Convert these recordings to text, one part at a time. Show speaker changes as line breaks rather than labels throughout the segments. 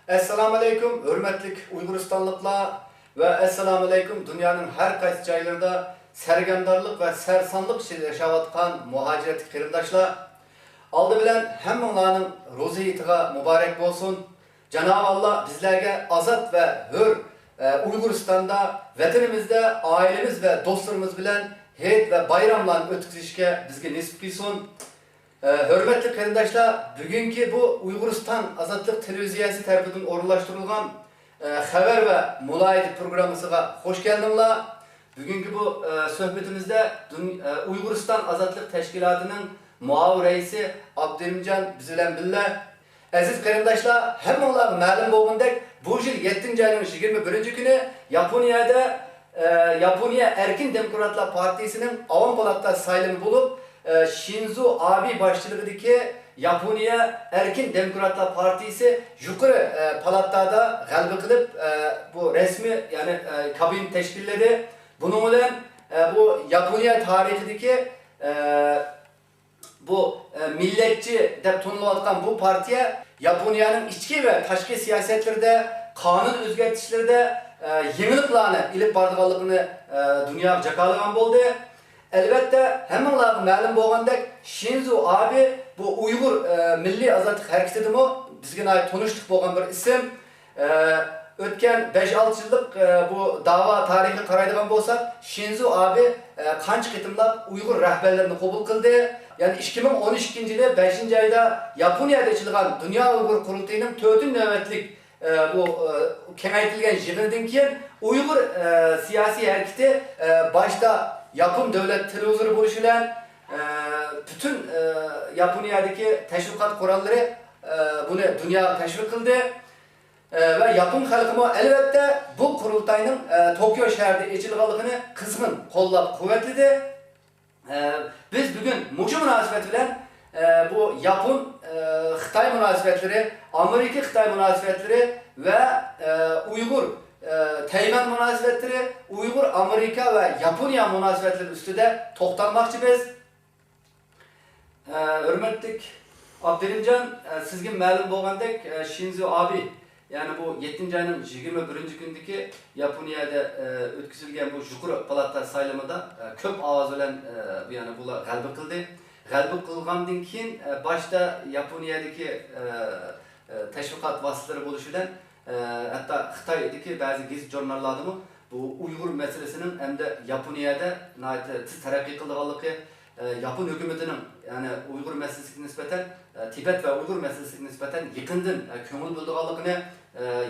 Assalamu alaikum, hürmetlik Uyguristanlıklar ve assalamu alaikum dünyanın her kaysi joylarida sergandarlık ve sersanlık içinde yaşayotgan muhaciret qarindoshlar. Aldı bilen hemmelerinin rozi itiga mübarek olsun. Cenab-ı Allah bizlerge azat ve hür Uyguristan'da, vatanimizde, ailemiz ve dostlarımız bilen heyet ve bayramlarını ötküzüşke bizge nisip kılsın. Hürmetli qarindoshlar, bugünkü bu Uyguristan Azatlık Televiziyası tarafından orunlaştırılgan haber ve mulayid programımıza hoş geldinler. Bugünkü bu sohbetimizde Uyguristan Azatlık Teşkilatı'nın muavir reisi Abdülhamidcan bizden birle. Aziz qarindoshlar, hammalar ma'lum bo'lgandek, bu yil 7 ayning 21 günü Yaponiya Erkin Demokratlar Partisi'nin Avam Palat'ta saylimi bulup Shinzo Abe başçılığındaki Yaponiya Erkin Demokratlar Partisi yukarı palattada galba kılıp bu resmi yani kabin teşkilledi. Bunun bilen bu Yaponiya tarihindeki bu milletçi deb tanılayotgan bu partiye Yaponiya'nın içki ve taşkı siyasetlerinde, kanun özgertişlerinde yeniliklarını ilip bardığanlığını dünya jakalagan oldu. Elbette hemmeler ma'lum bo'lgandek Shinzo Abe bu Uygur Milli Azatlık Hareketi'de bizge tanıştık bo'lgan bir isim. Ötken 5-6 yıllık bu dava tarihi qaraydigan bo'lsak, Shinzo Abe qancha qitimlab Uygur rahberlerini qabul qildi. Yani 2012 yılı 5. ayda Yaponiyada açılgan Dünya Uygur Kurultayı'nın 4. nöbetlik bu kengaytilgan yig'inidan keyin Uygur siyasi hareketi başta Yapon devlet televizörü buluşuyla bütün Yaponiyadaki teşvikat kuralları bunu dünya teşvik kıldı. Ve Yapon halkı elbette bu kurultayının Tokyo şehrinde açılganlığını kısmen kollab kuvvetledi. Biz bugün muşu münasebet bilen bu Yapon Xitay münasebetleri, Amerika Xitay münasebetleri ve Uygur Tayvan münasebetleri, Uygur Amerika ve Yaponiya münasebetleri üstüde toxtalmakçı biz. Hürmetlik Abdülhamidcan, sizge ma'lum bo'lgandek Shinzo Abe yani bu 7. ayının 21. gündeki Yaponiyada ötküzülgen bu yuqori palata saylamada köp avaz bilen yani bular galba kıldı. Galba kılgandan keyin başta Yaponiyadaki teşvikat vasıtaları buluşulan hatta Xitoydagi bazı gizli jurnallarda bu Uygur meselesinin hem de Yaponiyada tiz taraqqiy qilganligi Yapon hükümetinin yani Uygur meselesiga nispeten Tibet ve Uygur meselesiga nispeten yaqindan ko'ngil bildirganligini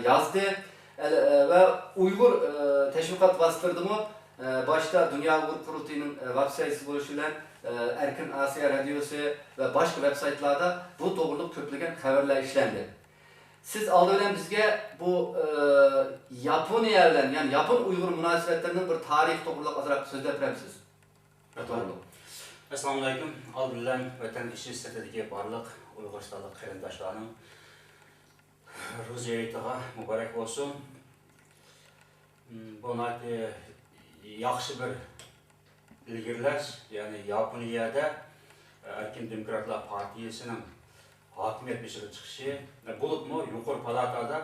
yazdı ve Uygur teşvikat vasıtalarında başta Dünya Uygur Kurultayı'nın web sayısı buluşulan Erkin Asya Radyosu ve başka web saytlarda bu doğruluk köplegen haberler işlendi. Siz aldığı bizge bu Yaponiya bilen yani Yapon Uygur münasebetlerinin bir tarih doğruluk azrak sözde premsiz.
Assalamu alaikum. Albilen vatan işi istedeki barlık Uyguristanlık qarindoshlarning ro'ziyatiga mübarek olsun. Bu yaxshi bir ilgirlash, yani Yaponiyada Erkin Demokratlar Partiyasining hokimiyat beshig'i chiqishi, bo'libmi yuqori palatada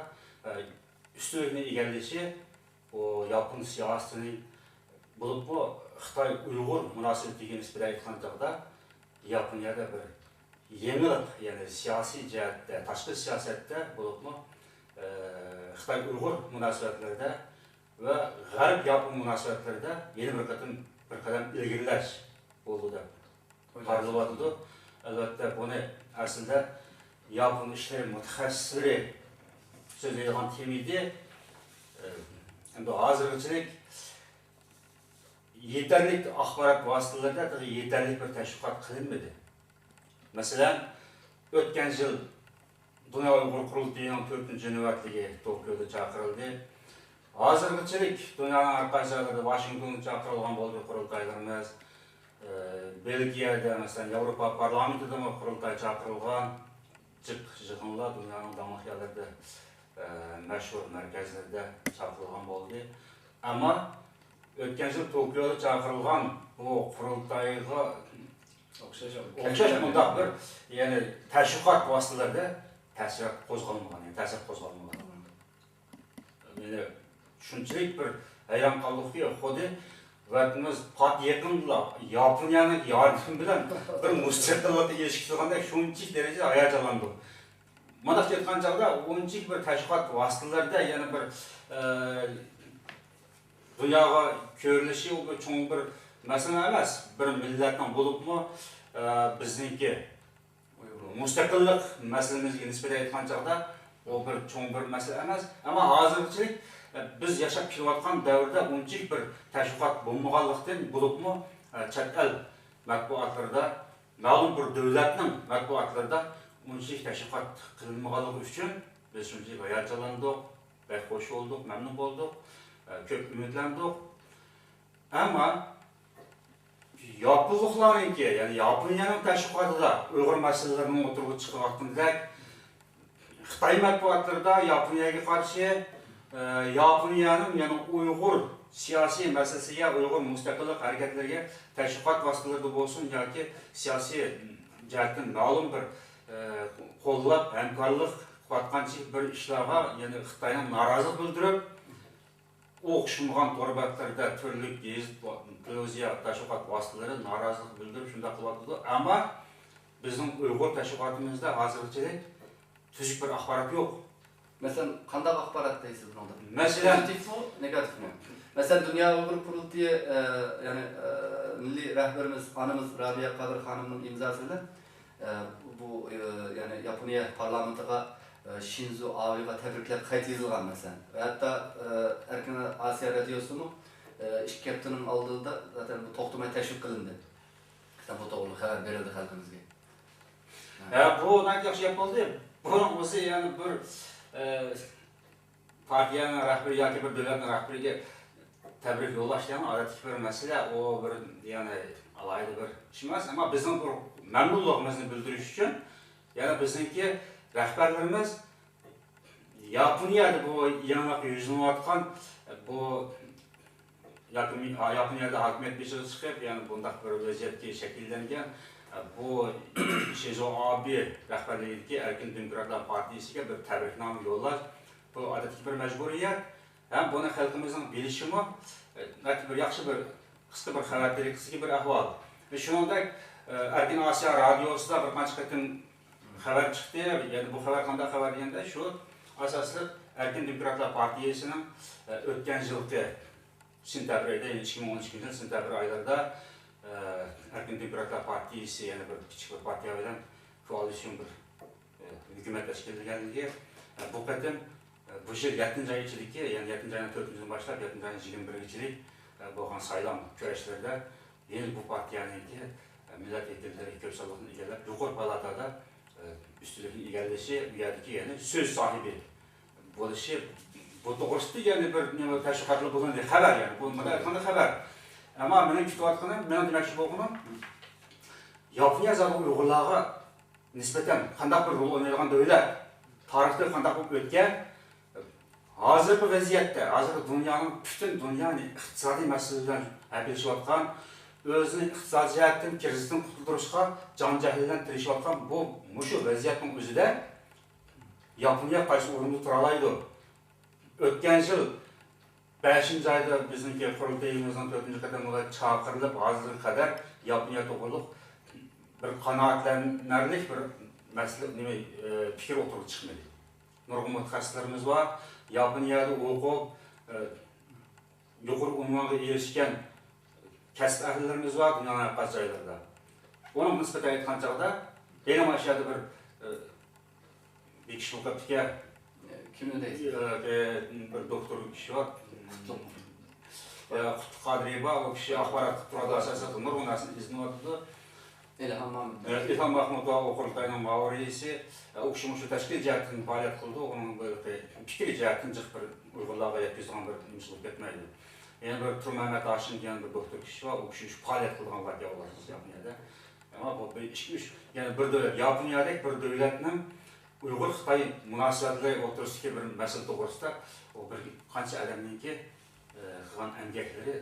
ustunlikni egallashi, o Yapon siyosatining bo'libmi Xitoy Uyg'ur munosabatiga nisbatan aytganda Yaponiyada bir yenilik, yani siyosiy jihatda, tashqi siyosatda bo'libmi Xitoy Uyg'ur munosabatlarida ve G'arb Yapon munosabatlarida yeni bir qadam ilgirlash bo'ldi deb qaraladi. Albatta buni aslida Yapon ishlar mutaxassislari so'zlaydigan temida endi hozirgichalik yeterlik axborot vositalarida yeterlik bir tashviqot qilinmadi. Masalan, o'tgan yil Dünya Uygur Kurultayı'nın 4. navbatligi Tokyo'da chaqirildi. Hozirgichalik dunyoning har qaysi joylarida Washingtonda chaqirilgan bo'ldi qurultaylarimiz. Belgiyada masalan Yevropa parlamentida qurultay chaqirilgan. Yig'inlar dunyoning damahyalarida mashhur markazlarda chaqirilgan bo'ldi. Ammo o'tgan yil Tokyo'da chaqirilgan bu qurultayga o'xshash bundaq bir yani tashviqot vositalarida ta'sir qo'zg'almagan, shunchalik bir hayron qoldikki, xuddi vatimiz pat yaqinlar Yaponiyaning yordami bilan bir mustaqillikka erishgandek shunchalik darajada hayajonlandik. Mana shu aytgan chog'da 10 bir tashviqot vositalarida yana bir dunyoga ko'rilishi u cho'ng bir masala emas. Bir millatning bo'libmi bizniki mustaqillik masalamizga nisbatan aytgan chog'da o bir cho'ng bir masala emas. Ammo hozirchilik biz yashab kelayotgan davrda unchalik bir tashviqot bo'lmaganlikdan bo'libmi chet el matbuotlarida ma'lum bir davlatning matbuotlarida unchalik tashviqot qilinmaganligi uchun biz shunchalik hayajonlandik, xush bo'ldik, mamnun bo'ldik, ko'p umidlandik. Ammo Yaponiyalarninki, ya'ni Yaponiyaning tashviqotida Uyg'ur masalalarini o'tirib chiqayotgandek Xitoy matbuotlarida Yaponiyaga qarshi Yaponiyaning ya'ni Uyg'ur siyosiy masalasiga, Uyg'ur mustaqillik harakatlariga tashviqot vositalarida bo'lsin yoki siyosiy jihatdan ma'lum bir qo'llab hamkorlik qilayotgan bir ishlarga, ya'ni Xitoyning norozilik bildirib, o'xshamagan to'rbatlarda turli gazet, televiziya tashviqot vositalari norozilik bildirib shunday qilyapti. Ammo bizning Uyg'ur tashviqotimizda hozircha tuzuk bir axborot yo'q.
Mesela qanday axborot deysiz bunda?
Mesela
pozitif mi, negatif mi? Mesela Dünya Uyghur Kurultayı yani milli rehberimiz anımız Rabia Kadir Hanım'ın imzasıyla bu yani Japonya parlamentoga Shinzo Abe'ga tebrikler kayıt yazılgan mesela. Ve hatta Erkin Asya Radyosu'nu iş kaptanının aldığında zaten bu topluma teşvik kılındı. İşte bu doğru haber verildi halkımızga.
Bu ne yaxshi yapıldı? Bunun o'zi yani bir partiyaning rahbari yoki bir davlatning rahbariga tabrik yo'llashdan odatdagi bir masala, o bir yani alayda bir ish emas, ammo bizning bir mamnunligimizni bildirish uchun yana bizniki rahbarlarimiz Yaponiyada bu yangilik yuzlanayotgan bu Yaponiyada hokimiyat beshig'i chiqib, yani bundaq bir vaziyatga shakllangan bu Shinzo Abe rahbarligidagi Erkin Demokratlar Partiyasiga bir tabriknoma yo'llash bu odatdagi bir majburiyat. Ham buni xalqimizning bilishimi bir yaxshi bir qisqa bir xabar berishga bir ahvol. Ve shuningdek Erkin Asya Radyosu'da bir qancha qatim xabar chiqdi. Yani bu xabar qanday xabar deganda shu asosli Erkin Demokratlar Partiyasining o'tgan yilgi sentabr oyida, 2013 yil sentabr oylarida Erkin Demokratlar Partiyasi yana bir kichik bir partiya bilan koalisyon bir hukumat tashkillagani bu qatim bu yil 7-nji oy ichidagi, ya'ni 7-nji oyning 4-dan boshlab 7-nji oyning 21-ichilik bo'lgan saylov kurashlarida yana bu partiyaniki millat vakillari ko'p sonliqni egallab, yuqori palatada ustunlikni egallashi, bu yerdagi ya'ni so'z sohibi bo'lishi, bu to'g'risida yana bir tashviqotlar bo'lgan xabar, ya'ni bu qanday xabar. Ammo meni kutayotganim, men demoqchi bo'lganim, Yaponiya zodi Uyg'urlarga nisbatan qanday bir rol o'ynaydigan davlat, tarixda qanday bo'lib o'tgan, hozirgi vaziyatda, hozirgi dunyoning butun dunyoning iqtisodiy masalalarini hal etishayotgan, o'zini iqtisodiy jihatdan krizdan qutultirishga jon-jahldan tirishayotgan bu mushu vaziyatning o'zida Yaponiya qaysi o'rinda tura oladi? O'tgan yil 5-nji oyda bizniki qurultayimizning 4-nji qadamida chaqirilib, hozirga qadar Yaponiya to'g'riliq bir qanoatlanarli bir masala fikr o'tirib chiqmadi. Nurg'un mutaxassislarimiz bor, Yaponiyada o'qib, yuqori unvonga erishgan kasb ahillarimiz bor dunyoning qaysi joylarida. Onun nisbatan aytgan chog'da, yana mana shu yerda bir kishi o'qibdiga
Kimni deysiz?
bir doktor kishi bor. Qutlug' Qodiriy bor, u kishi axborot turadi asosan nurg'un narsani izlayapti.
İlham Mahmud.
İlham Mahmudov qurultayning ma'muriysi, u kishi shu tashkil jihatdan faoliyat qildi, uning bir fikri jihatdan jiq bir Uyg'urlarga yetkazgan bir ishlar ketmaydi. Yana bir Turmamat Hashim degan bir doktor kishi bor, u kishi shu faoliyat qilgan vaqtda bo'lasiz Yaponiyada. Ammo bu bir ish, yana bir davlat, Yaponiyadagi bir davlatning Uyg'ur Xitoy munosabatlari o'rtasidagi bir masala to'g'risida u bir qancha odamningki qilgan emgaklari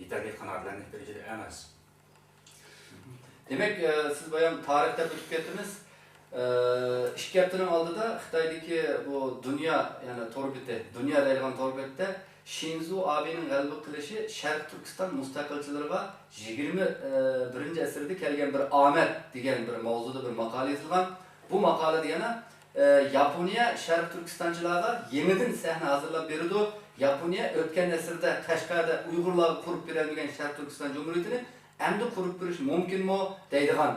yetarli qanoatlanarli darajada emas.
Demek siz bayan tarihte bitip gettiniz. ikki haftaning oldida Xitoydagi bu dunyo, ya'ni to'rbeti, dunyo deyilgan to'rbetda Shinzo Abening g'alaba qilishi Sharq Turkiston mustaqilchilariga 21-asrda kelgan bir omad degan bir mavzuda bir maqola yozilgan. Bu maqolada yana Yaponiya Sharq Turkistonchilarga yenidan sahna hazırlab berdi. Yaponiya o'tgan asrda Qashqarda Uyg'urlarga qurib beradigan Sharq Turkiston Cumhuriyetini endi qurib berish mumkinmi deydigan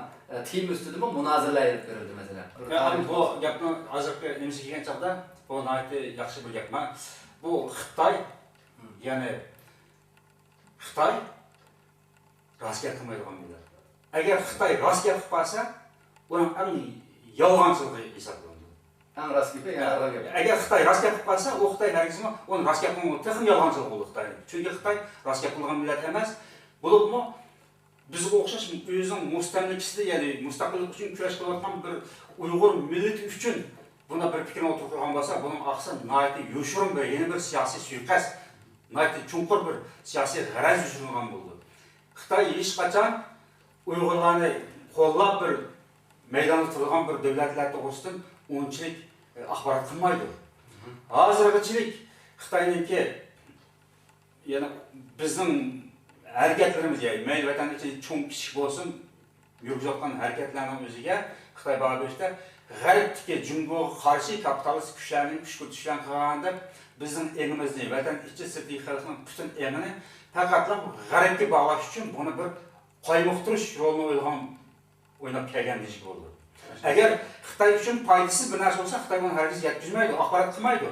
tim ustida munozaralar olib berildi masalan.
Yani bu gapni hozirgi nimasi kelgan chaqda bu nihoyatda yaxshi bir gapman. Bu Xitoy, ya'ni Xitoy rostga qilmaydigan millat. Agar Xitoy rostga qilib qolsa, uning eng yolg'onchiligi hisoblanadi.
Eng rostga, ya'ni
agar Xitoy rostga qilib qolsa, u Xitoy hargizmi uni rostga qilmaydi, texnik yolg'onchilik bo'ldi Xitoy. Chunki Xitoy rostga qilgan millat emas. Bo'libmi bizga o'xshash o'zining mustamlikasida, ya'ni mustaqillik uchun kurash qilayotgan bir Uyg'ur millati uchun buna bir fikr o'tirgan bo'lsa, buning aqsi nihoyatda yoshirin bir yeni bir siyosiy suiqasd, nihoyatda chunqur bir siyosiy g'araz yoshirilgan bo'ldi. Xitoy hech qachon Uyg'urlarni qo'llab bir maydonda turgan bir davlatlar to'g'risidan unchalik axborot qilmaydi. Hozirgachilik Xitoyniki yana bizning hareketlerimiz, yani mayli vatan ichida cho'ng kichik bo'lsin, yurgizayotgan harakatlarning o'ziga Xitoy ba'zida g'arbdagi Jungoga qarshi kapitalist kuchlarning kuch kutishidan qilganda bizning elimizni, vatan ichi sirtdagi xalqning butun emini faqat g'arbga bog'lash uchun buni bir qoymoqtirish rolini o'ynab kelgan deyish bo'ldi. Agar Xitoy uchun foydasiz bir narsa bo'lsa, Xitoy buni hargiz yetkazmaydi, axborot qilmaydi.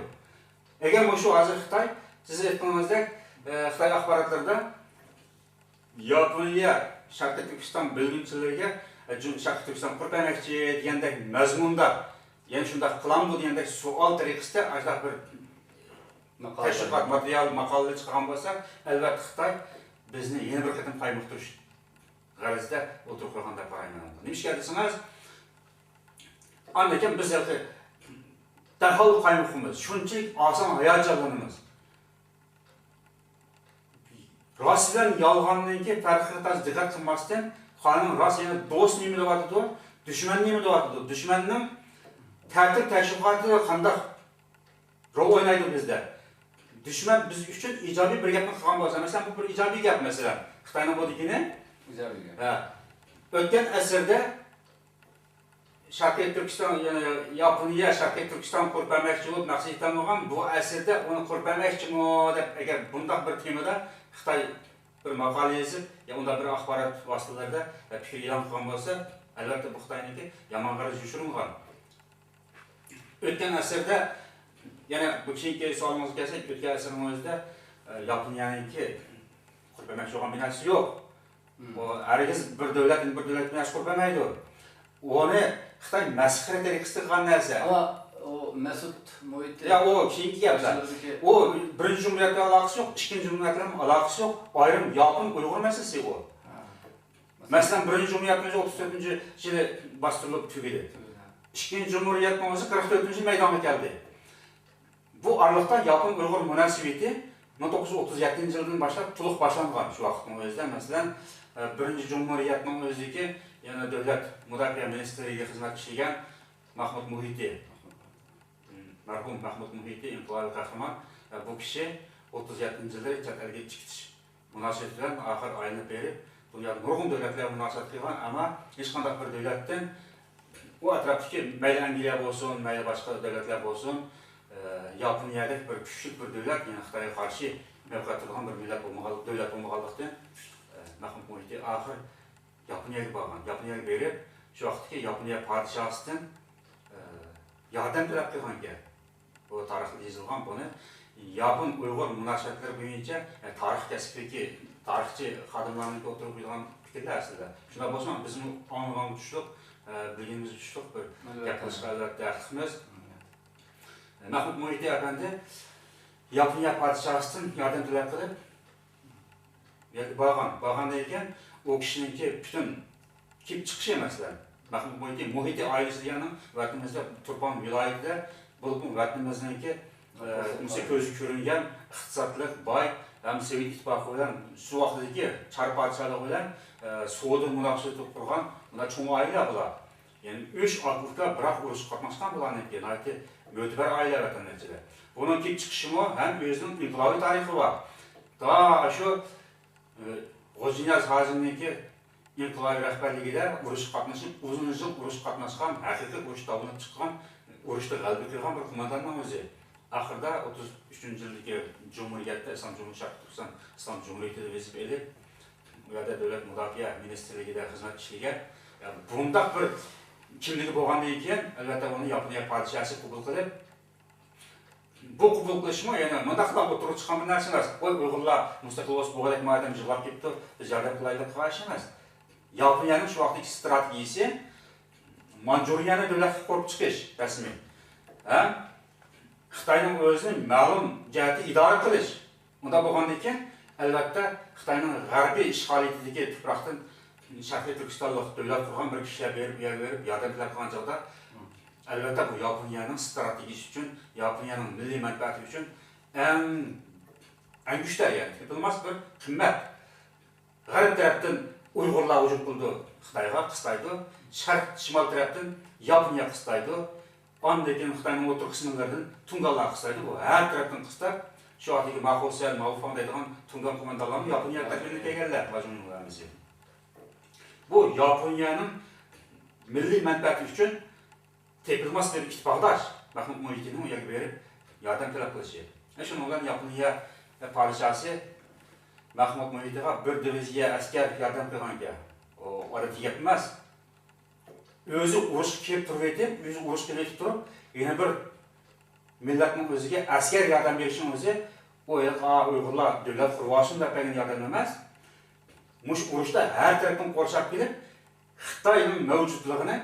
Agar shu hozir Xitoy, siz aytganingizdek, Xitoy axborotlarida Yaponiya Sharq Turkiston bilgimchilariga Sharq Turkiston qurbanakchi degandek mazmunda, ya'ni shunday qilamdi degandek savol tariqasida ajab bir tashviqot material maqola chiqqan bo'lsa, albatta Xitoy bizni yana bir qatam qaymoqtirish g'arazida o'tirib qolganda qarayman. Nimishga desangiz, andakan biz darhol qaymoqimiz, shunchalik oson hayot jarayonimiz. Rost bilan yolg'onniki farqiga diqqat qilmasdan, qonun rost yana do'st nima deyapti, dushman nima deyapti, dushmanning tartib tashviqotida qanday rol o'ynaydi bizda. Dushman biz uchun ijobiy bir gapni qilgan bo'lsa, masalan, bu bir ijobiy gap masalan, Xitoyning bu degani
ijobiy gap.
Ha. O'tgan asrda Sharqiy Turkiston, ya'ni Yaponiya Sharqiy Turkiston qurbanmakchi bo'lib maqsad etilmagan, bu asrda uni qurbanmakchimi deb agar bunday bir temada Xitoy bir maqola yozib, ya unda bir axborot vositalarida fikr e'lon qilgan bo'lsa, albatta bu Xitoyniki yomon g'araz yoshirilgan. O'tgan asrda, yana bu keyingi savolingizga kelsak, o'tgan asrning o'zida Yaponiyaniki qurbanmakchi bo'lgan binasi yo'q. O hargiz bir davlatning bir davlat binasi qurbanmaydi. Onu Xitoy masxara tariqasida qilgan narsa.
Ama o Mesut Muhit'te...
Ya o keyingi gaplar. O birinchi cumhuriyatga aloqasi yo'q, ikkinchi cumhuriyatga aloqasi yo'q. Ayrim Yapon Uyg'ur masalasi o. Masalan, birinchi cumhuriyatimiz 34-yili bostirilib tugadi. Ikkinchi cumhuriyatning o'zi 44-yil maydonga keldi. Bu aralıqda Yapon Uyg'ur munosabati 1937-yildan boshlab to'liq boshlangan shu vaqtning o'zida. Masalan, birinchi cumhuriyatning o'zidagi yana davlat mudofaa ministriga xizmat qilgan Mahmud Muhiti, marhum Mahmud Muhiti inqilobiy qahramon, bu kishi 37-yilda chet elga chiqish munosabati bilan oxir aylanib berib, dunyoda nurg'un davlatlar munosabat qilgan, ammo hech qanday bir davlatdan u atrofdagi mayli Angliya bo'lsin, mayli boshqa davlatlar bo'lsin, Yaponiyadek bir kuchli bir davlat, ya'ni Xitoyga qarshi mavqe turgan bir millat bo'lmaganlikdan Mahmud Muhiti oxir Yaponiyaga borgan. Yaponiyaga berib, shu vaqtdagi Yaponiya podshosidan yordam talab qilgan. Bu tarixda yozilgan buni Yapon Uyg'ur munosabatlari bo'yicha tarix kasbidagi tarixchi xodimlarning o'tirib qo'ygan fikrlar aslida. Shunday bo'lsa, bizning ongan kuchliq, bilgimiz kuchliq bir gaplashishga albatta haqimiz. Mahmud Muhiti efendi Yaponiya podshosidan yordam talab qilib, borgan ekan, o kishiningki butun kelib chiqishi masalan. Mahmud Muhiti oilasi deganim vatanimizda Turpan viloyatida bo'lib vatanimizningki ko'zi ko'ringan iqtisodlik boy ham Sovet ittifoqi bilan shu vaqtdagi Char podshohligi bilan savdo munosabati qurgan bunda cho'ng oila bular. Yani 3 akılda bırak uruş katmasından bulan etken, ayeti mötüber aile vatandaşları. Bunun ki çıkışı mı hem özünün inqilabi tarihi var. Daha şu G'Ojinyaz Hazim'deki inqilabi rəhbərligidə uruş qatnaşıb, uzun yıl uruş qatnaşqan, həqiqi uruş davına çıxan, uruşda qəlbi qılğan bir kumandanın özü. Axırda 33-cü ildəki Cumhuriyyətdə, İslam Cumhuriyeti şərq Türkistan İslam Cumhuriyyəti vəzif edib, bu yerdə Dövlət Müdafiə Ministerligidə xidmət işləyən, bundaq bir kimligi bo'lgandan keyin, albatta uni Yaponiya padişahı qabul qilib, bu qabul qilishmi, ya'ni mundaqlar o'tirib chiqqan bir narsa emas. Qo'y Uyg'urlar mustaqil o'z bo'g'ilak madam yig'lab ketdi, biz yordam qilaylik qilish emas. Yaponiyaning shu vaqtdagi strategiyasi Manjuriyani davlatga qurib chiqish rasmiy. Xitoyning o'zining ma'lum jihati idora qilish. Unda bo'lgandan keyin albatta Xitoyning g'arbiy ishg'oliyatidagi tuproqdan Sharqiy Turkistonlik davlat qurgan bir kishiga berib, yordam qilgan chog'da albatta bu Yaponiyaning strategiyasi uchun, Yaponiyaning milliy manfaati uchun eng kuchli, ya'ni bilmas bir qimmat. G'arb tarafdan Uyg'urlar hujum qildi Xitoyga, qistaydi. Sharq shimol tarafdan Yaponiya qistaydi. Ondan keyin Xitoyning o'tir qismlaridan Tungalar qistaydi. Bu har tarafdan qistab, shu vaqtdagi Mahosel, Maofang deydigan Tungan qo'mondonlarni Yaponiya tashkil qilganlar majmualarimiz. Bu Yaponiyaning milliy manfaati uchun tepilmas bir ittifoqdosh Mahmud Muhitini u yerga berib yordam talab qilishi. Shuni bilan Yaponiya podshosi Mahmud Muhitiga bir diviziya askar yordam qilganga, o odatiy gap emas. O'zi urush kelib turib etib, o'zi urush kelib turib, yana bir millatning o'ziga askar yordam berishning o'zi o Uyg'urlar davlat qurishini da qilgan yordam emas. Mush urushda har tarafdan qo'rshab kelib, Xitoyning mavjudligini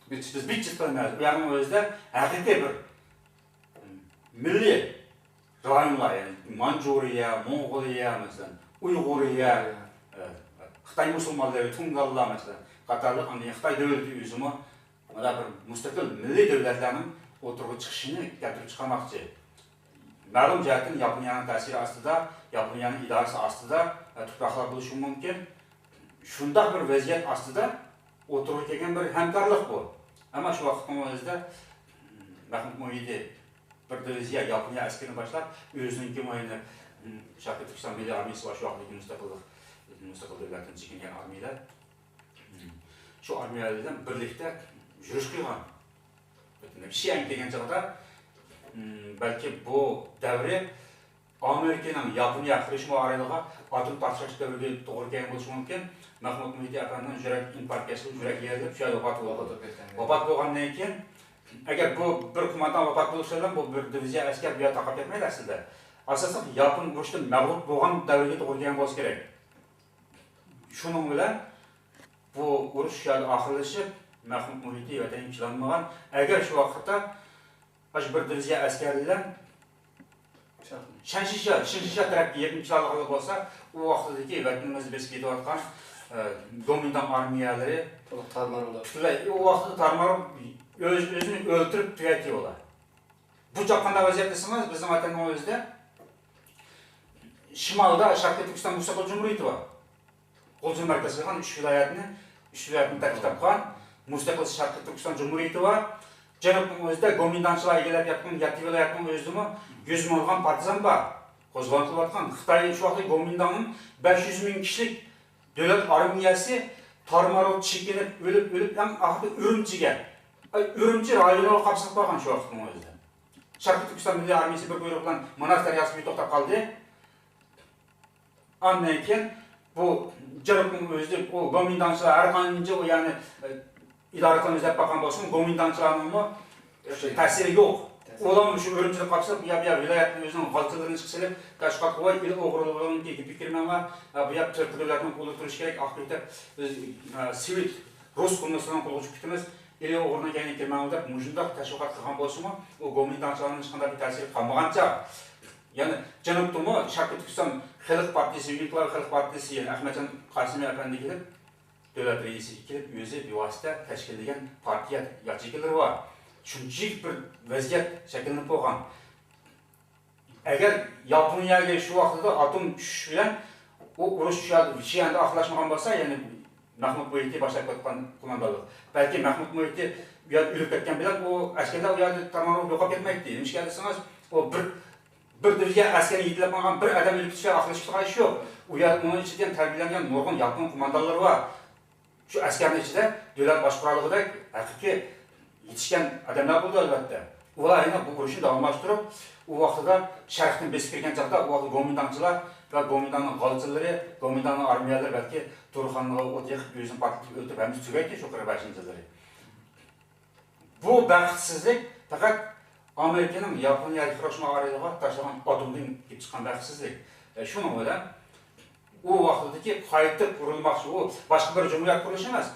biz qilmaymiz. Bu yerning o'zida haqiqiy bir milliy rayonlar, ya'ni Manjuriya, Mong'oliya masalan, Uyg'uriya, Xitoy musulmonlari, Tungallar masalan, qatorliq Xitoy davlati o'zimi mana bir mustaqil milliy davlatlarning o'tirg'i chiqishini keltirib chiqarmoqchi. Ma'lum jihatdan Yaponiyaning ta'siri ostida, Yaponiyaning idorasi ostida tuproqlar bo'lishi mumkin. Shunday bir vaziyat ostida o'tirib kelgan bir hamkorlik bu. Ammo shu vaqtning o'zida Mahmud Muhiti bir diviziya Yaponiya askarini boshlab, o'zining moyini Sharqiy Turkiston milliy armiyasi va shu vaqtdagi mustaqil davlatdan chiqqan armiyalar shu armiyalardan birlikda yurish qilgan. Shiang degan chog'da balki bu davri Amerikaning Yaponiya qilish muariliga atom tashlash davriga to'g'ri kelgan bo'lishi mumkin. Mahmud Muhiti akanning yurak infarktasi, yurak yerida shu vafot bo'ldi. Vafot bo'lgandan keyin agar bu bir qo'mondon vafot bo'lsa, bu bir diviziya askar bu yerda taqib ketmaydi aslida. Asosan Yapon urushda mag'lub bo'lgan davrga to'g'ri kelgan bo'lsa kerak. Shuning bilan bu urush oxirlashib, Mahmud Muhiti vatanga chilanmagan. Agar shu vaqtda bir diviziya askarlar Shanshisha tarafga yetkinchilik bo'lsa, u vaqtdagi vatanimizni besib ketayotgan dominant armiyalari
tarmarlar.
U vaqtda tarmar o'zini o'ltirib tugatıyorlar. Bu qanday vaziyat desangiz, bizning vatanning o'zida shimolda Sharqiy Turkiston mustaqil jumhuriyati bor. Qo'lchi markaziga 3 viloyatni tarkib topgan mustaqil Sharqiy Turkiston jumhuriyati bor. Janubning o'zida gomindanchilar egallab yotgan 7 viloyatning o'zida 100 ming bo'lgan partizan bor. Qo'zg'otilayotgan Xitoy shu vaqtda gomindanning 500 ming kishilik davlat armiyasi tarmarib chekinib o'lib ham oxirida Urumchi rayonini qapsab qo'ygan shu vaqtning o'zida. Sharqiy Turkiston milliy armiyasi bir buyruq bilan Manas daryosiga to'xtab qoldi. Ondan keyin bu Janubning o'zida o gomindanchilar har qancha o ya'ni idora qilib izlab bakkan bo'lsin, gomindanchilarning ta'siri yo'q. Ular shu Urumchini qapsab, bu yer viloyatning o'zining g'alchilarini chiqsilib, tashqat qo'y, o'g'rilig'ini tekib fikirmanlar, bu yer turklarning qo'lida turish kerak. Oxirida biz sivil rus qo'mondasidan qo'lga ketimiz. Ele o'g'rina kelgan kirmanlar mushundaq tashviqot qilgan bo'lsa-mu, u gomindanchilarning hech qanday ta'siri qolmagancha. Ya'ni Janubdami Sharqiy Turkiston Xalq partiyasi, Inqilobiy Xalq partiyasi, ya'ni Ahmadjon Qosimiy afandi kelib, davlat raisi kelib, o'zi bevosita tashkillangan partiya yachiklari bor. Shunchalik bir vaziyat shakllanib qo'ygan. Agar Yaponiyaga shu vaqtda atom tushish bilan u urush Shianda oxirlashmagan bo'lsa, ya'ni Mahmud Muhit'i başlap ketken kumandalık. Belki Mahmud Muhit'i ülüp ketken bilen o askerler o yerde tamamen yok etmekti. Demiş gelirsiniz o bir dirge askeri yitilip kalgan bir adam ülüp düşe akılıştığa iş yok. Onun içinden terbiyelengen nurgun yapın kumandaları var. Şu askerin içinde devlet başkuralığı da hakiki yetişken adamlar buldu elbette. Olar yine bu kuruşun davamlaştırıp o vaxtıda şərqdən besib kirgan çağda o vaxt Gomindancılar ve Gomindanın qalıcıları, Gomindanın armiyaları belki Turxanlığa ot yaxıb özünü patlayıp öldürüp həmiz tügəydi şu 45 yılları. Bu bəxtsizlik fakat Amerika'nın Yaponiya Hiroşima arasında taşınan atomdan gelip çıkan bəxtsizlik. Şunu öyle o vaxtdaki qayıtıb kurulmakçı o başka bir cumhuriyet kuruluş emas.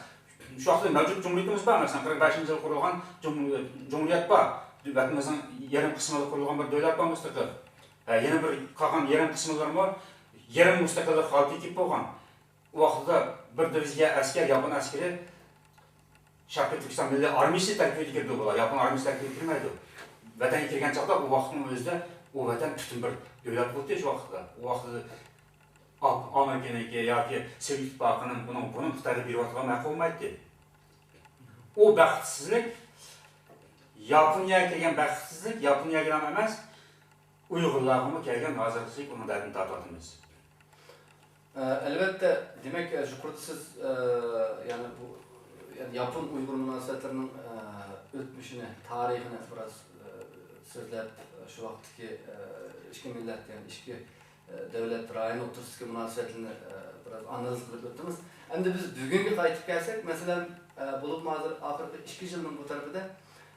Şu vaxtda mevcut cumhuriyetimiz var mesela 45 yıl kurulgan cumhuriyet var. Devletimizin yarım kısmında kurulgan bir devlet var müstakil. Yeni bir kalan yarım kısımları var. Yarım müstakillik halkı ekip olgan. O vaxtda bir divizya asker, Yapon askeri Şarkı Türkistan Milli Armiyası tərkibine girdi olar. Yapon armiyası tərkibine girməydi. Vətən girген çağda o vaxtın özündə o vətən bütün bir devlet buldu şu vaxtda. O vaxtda Amerika'nınki yoki Sovet İttifaqının bunun Xitayga berib atgan ma'qul olmaydi. O baxtsizlik Yaponiyaga kelgan baxtsizlik Yaponiyaga ham emas, Uyg'urlarga kelgan hozirgi uni dardini tortyapmiz.
Elbette demek siz yani bu yani Yapon Uygur münasebetlerinin ötmüşünü, tarihini biraz sözlep şu vaxtki iki millet yani iki devlet rayon oturtuşki münasebetini biraz analiz kılıp öttünüz. Hem de biz bugünkü qaytıp gelsek mesela bulup mazır ahırda 2 yılın bu tarafı da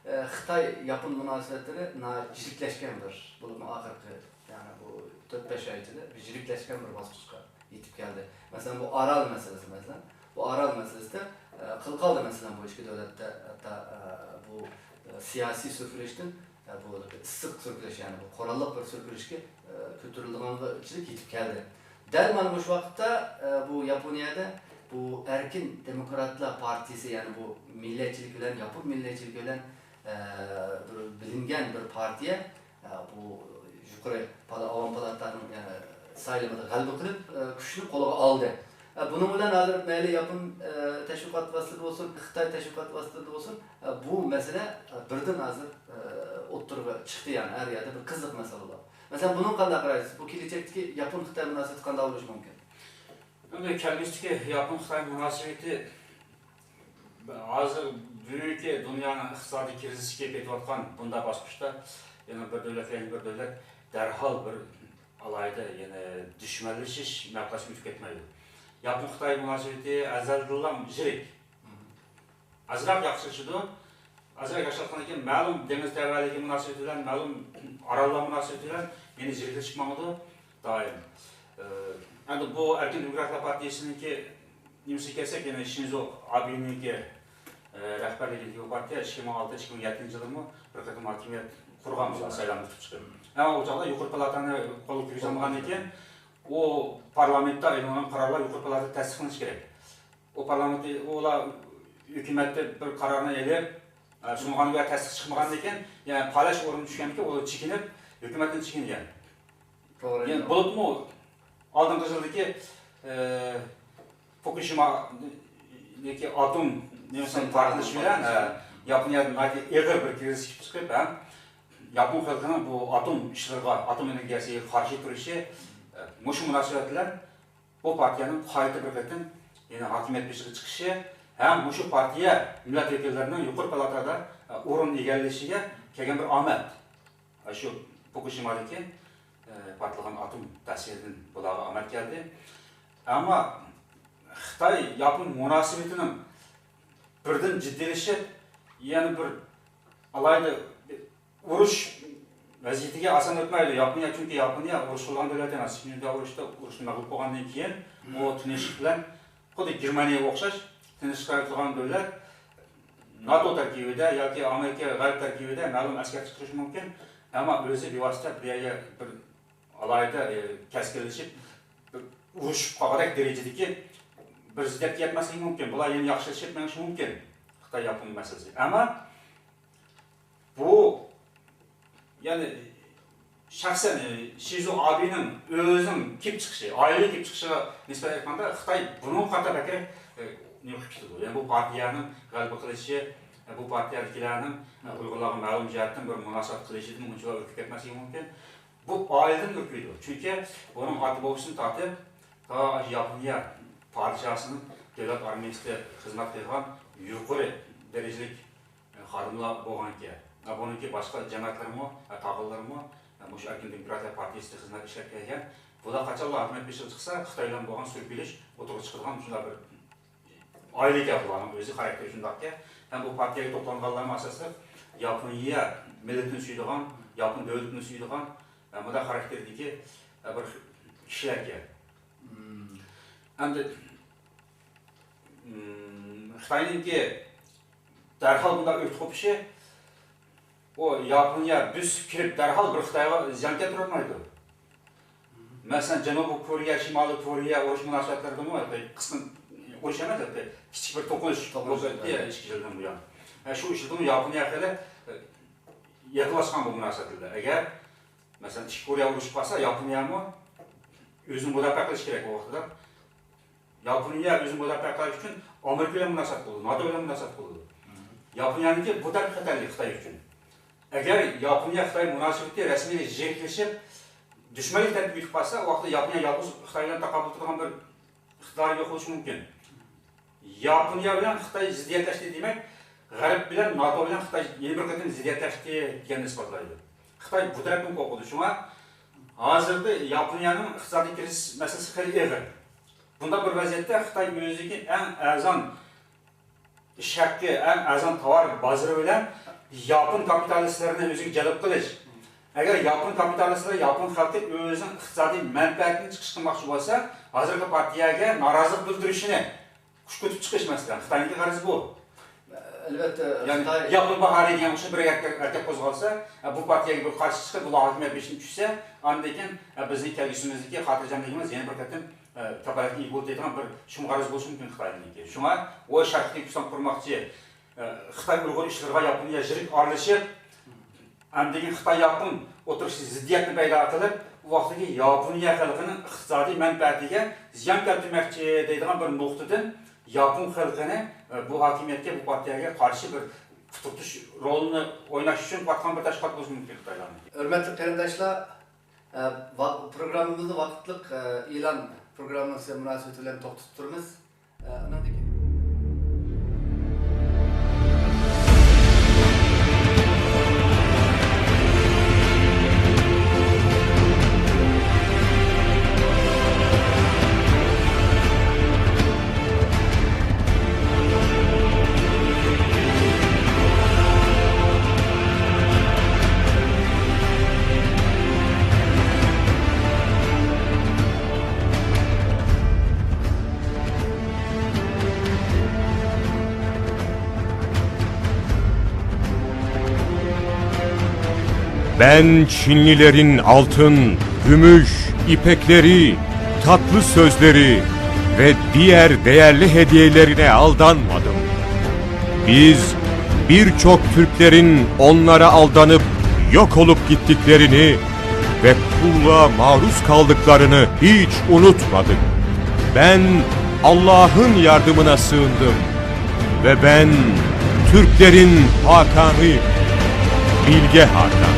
Xitay-Yapon münasebetleri jirikleşkendir. Bulup ahırkı yani bu 4-5 ay içinde jirikleşken bir basmışka yetip geldi. Mesela bu Aral meselesi mesela. Bu Aral meselesi de kılkaldı mesela bu iki devlette hatta bu siyasi sürgüleştin bu ısık sürgüleş yani bu korallık bir sürgüleş ki kültürlüğünün içine gitip geldi. Derman bu vakitte bu Japonya'da bu Erkin Demokratlar Partisi yani bu milliyetçilik bilen, Yapon milliyetçilik bilen bilingen bir partiye bu yukarı avam palatlarının sayılımında galip kılıp güçlü kolu aldı. Bunun bilen hazır meyli Yapon teşvikat vasıtası olsun, Xitay teşvikat vasıtası olsun bu mesele birden hazır oturup çıktı yani her yerde bir kızlık mesele var. Mesela bunun qanday qaraysiz? Bu kelecekteki Yapon-Xitay münasebeti qanday bo'lishi mumkin?
Endi kelgusdagi Yapon-Xitay münasebeti hozir bugungi dunyoning iqtisodiy krizisiga ketayotgan bunda bosqichda yana bir davlat darhol bir alayda yana dushmanlashish mavqesiga o'tib ketmaydi. Yapon-Xitay münasebeti azaldan yirik. Azroq yaxshilashadi. Azroq yaxshilangandan keyin ma'lum dengiz davladagi munosabat bilan, ma'lum orollar munosabati bilan yana jirklashib chiqmoqda doim. Endi bu Erkin Demokratlar Partiyasiniki nimasi kelsak, yana Shinzo Abe'ninki rahbarligidagi partiya 2006-2007 yillarmi bir qator hokimiyat qurgan saylanib chiqdi. Ama o chaqda yuqori palatani qo'lga kirgizmagandan keyin o parlamentda e'lon qarorlar yuqori palatada tasdiqlanishi kerak. O parlamentda ular hukumatda bir qarorni elib sunğanıga tasdiq chiqmagandan keyin, yani palash o'rin tushganki, u chekinib, hukumatdan chekingan. To'g'ri. Yani bo'libmi oldingi yildagi Fukushimadagi atom nemasan portlashi bilan Yaponiyada eg'ir bir kriz chiqib, Yapon xalqining bu atom ishlariga, atom energiyasiga qarshi turishi mushu munosabat bilan bu partiyaning qayta bir qatim yana hokimiyat beshiga chiqishi ham mushu partiya millat vakillarining yuqori palatada o'rin egallashiga kelgan bir omad. Shu Fukushimadagi portlagan atom ta'siridan bularga omad keldi. Ammo Xitoy Yapon munosabatining birdan jiddiylashib, yana bir alayda urush vaziyatiga ason o'tmaydi. Yaponiya chunki Yaponiya urush qilgan davlat emas. Shunday urushni mag'lub bo'lgandan keyin u tinchlik bilan xuddi Germaniyaga o'xshash tinchlik qilgan davlat NATO tarkibida yoki Amerika g'arb tarkibida ma'lum askar chiqarishi mumkin. Ammo o'zi bevosita bir alayda kaskinlashib urush qolgan darajadagi bir ziddiyatga yetmasligi mumkin. Bular yana yaxshilashib menishi mumkin. Xitoy Yapon masalasi. Ammo bu yani şahsen Shinzo Abe'nin o'zining kelib chiqishi, oilaga kelib chiqishiga nisbatan aytganda Xitoy bunun qanday bakir ne hüküdür. Yani bu partiyanın galiba kılışı, bu partiyadakilerin uygulanan ma'lum jihatdan bir münasebet kılışıdan unchalar o'tib ketmasligi mumkin. Bu oiladan o'tmaydi. Chunki buning oti bo'lsin tortib, ta Yaponiya padişahının devlet armiyasida xizmat qilgan yuqori darajalik xodimlar bo'lganki, buniki boshqa jamoatlarmi, tog'illarmi, o'sha Erkin Demokratiya partiyasida xizmat ishlab kelgan. Bular qachonlar hukumat besh yil chiqsa, Xitoy bilan bo'lgan surkilish o'tirib chiqadigan shunday bir oila gap bularning o'zi xarakteri shundaqki, ham bu partiyaga to'planganlarning asosi Yaponiya millatini suydigan, Yapon davlatini suydigan, bunda xarakterdagi bir kishilarga. Endi Xitoyninki darhol bunday o'tib qo'yishi o Yaponiya biz kirib darhol bir Xitoyga ziyon keltirolmaydi. Masalan, Janubiy Koreya, Shimoliy Koreya urush munosabatlaridami qisqa urush emas, kichik bir to'qinish bo'ldi 2 yildan buyon. Shu ishdan Yaponiya hali yaqinlashgan bu munosabatlar. Agar masalan Ikki Koreya urushi qolsa, Yaponiya ham o'zini mudofaa qilish kerak bu vaqtda. Yaponiya o'zini mudofaa qilish uchun Amerika bilan munosabat qildi, NATO bilan munosabat qildi. Yaponiyaniki bu taraf xatarli Xitoy uchun. Agar Yaponiya Xitoy munosabati rasmiy jerklashib, dushmanlik tarafga yutib qolsa, u vaqtda Yaponiya yolg'iz Xitoydan taqobil qilgan bir iqtidori yo'q bo'lishi mumkin. Yaponiya bilan Xitoy ziddiyatlashdi demak, G'arb bilan NATO bilan Xitoy yana bir qatim ziddiyatlashdi deganni isbotlaydi. Xitoy bu tarafdan qo'rqadi. Shunga hozirda Yaponiyaning iqtisodiy krizis masalasi xeyli og'ir. Bunda bir vaziyatda Xitoy o'zining eng arzon ish haqi, eng arzon tovar bozori bilan Yapon kapitalistlarini o'ziga jalb qilish. Agar Yapon kapitalistlar Yapon xalqi o'zining iqtisodiy manfaatini chiqish qilmoqchi bo'lsa, hozirgi partiyaga norozilik bildirishini kuch ko'tib chiqish masalan. Xitoyning g'arzi bu.
Albatta,
ya'ni Yapon bahori degan o'sha bir harakat qo'zg'alsa, bu partiyaga bir qarshi chiqib, bular hokimiyat beshini tushsa, undan keyin bizning kelgusimizdagi xotirjamligimiz yana bir qatim kapalatga ega bo'ladigan bir shumg'ariz bo'lishi mumkin Xitoyniki. Shunga o shartli kuchdan qurmoqchi Xitoy Uyg'ur ishlariga Yaponiya yirik aralashib, andagi Xitoy Yapon o'tirishi ziddiyatni paydo qilib, u vaqtdagi Yaponiya xalqining iqtisodiy manfaatiga ziyon keltirmoqchi deydigan bir nuqtadan Yapon xalqini bu hokimiyatga, bu partiyaga qarshi bir tutish rolini o'ynash uchun qatgan bir tashkilot bo'lishi mumkin Xitoylarning.
Hurmatli qarindoshlar, programmamizni vaqtliq e'lon programmasi munosabati bilan to'xtatib turamiz.
Ben Çinlilerin altın, gümüş, ipekleri, tatlı sözleri ve diğer değerli hediyelerine aldanmadım. Biz birçok Türklerin onlara aldanıp yok olup gittiklerini ve kulluğa maruz kaldıklarını hiç unutmadık. Ben Allah'ın yardımına sığındım ve ben Türklerin Hakan'ıyım. Bilge Hakan.